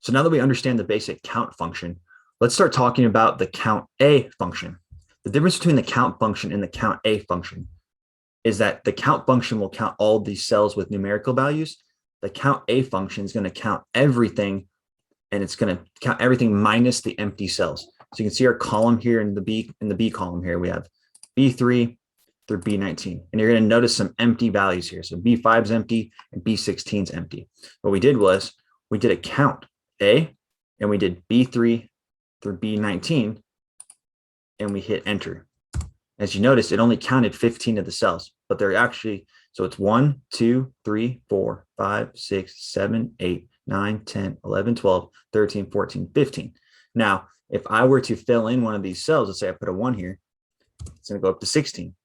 So now that we understand the basic count function, let's start talking about the count A function. The difference between the count function and the count A function is that the count function will count all these cells with numerical values. The count A function is going to count everything, and it's going to count everything minus the empty cells. So you can see our column here in the B column here, we have B3 through B19. And you're going to notice some empty values here. So B5 is empty and B16 is empty. What we did was we did a count A, and we did B3 through B19, and we hit enter. As you notice, it only counted 15 of the cells, but they're actually, so it's 1, 2, 3, 4, 5, 6, 7, 8, 9, 10, 11, 12, 13, 14, 15. Now, if I were to fill in one of these cells, let's say I put a 1 here, it's going to go up to 16.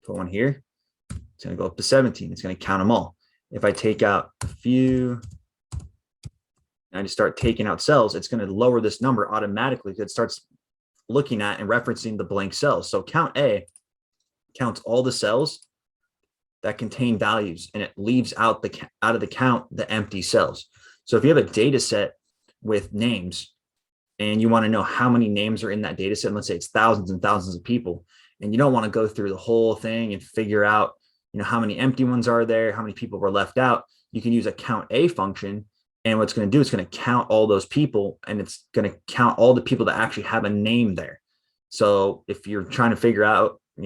Put 1 here, it's going to go up to 17. It's going to count them all. If I take out a few, and I just start taking out cells, it's going to lower this number automatically because it starts looking at and referencing the blank cells. So count A counts all the cells that contain values, and it leaves out of the count the empty cells. So if you have a data set with names and you want to know how many names are in that data set, let's say it's thousands and thousands of people, and you don't want to go through the whole thing and figure out, how many empty ones are there, how many people were left out, you can use a count A function. And what's going to do, it's going to count all those people, and it's going to count all the people that actually have a name there. So if you're trying to figure out, if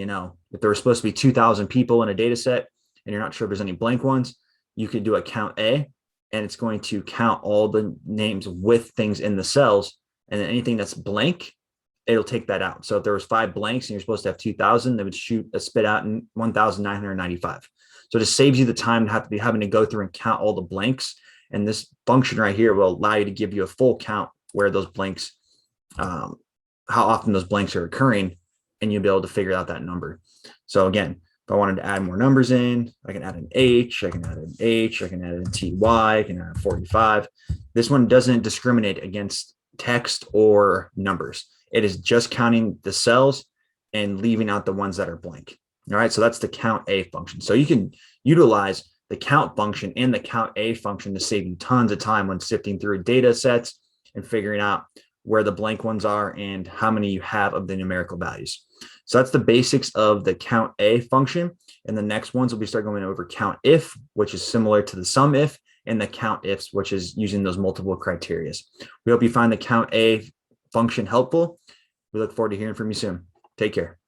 there were supposed to be 2,000 people in a data set and you're not sure if there's any blank ones, you could do a count A, and it's going to count all the names with things in the cells. And then anything that's blank, it'll take that out. So if there was 5 blanks and you're supposed to have 2,000, they would spit out 1,995. So it just saves you the time to have to be having to go through and count all the blanks. And this function right here will allow you to give you a full count where those blanks, how often those blanks are occurring, and you'll be able to figure out that number. So again, if I wanted to add more numbers in, I can add an H, I can add an H, I can add an TY, I can add 45. This one doesn't discriminate against text or numbers. It is just counting the cells and leaving out the ones that are blank. All right, so that's the count A function. So you can utilize the count function and the count A function to save you tons of time when sifting through data sets and figuring out where the blank ones are and how many you have of the numerical values. So that's the basics of the count A function. And the next ones will be start going over count if, which is similar to the sum if, and the count ifs, which is using those multiple criteria. We hope you find the count A function helpful. We look forward to hearing from you soon. Take care.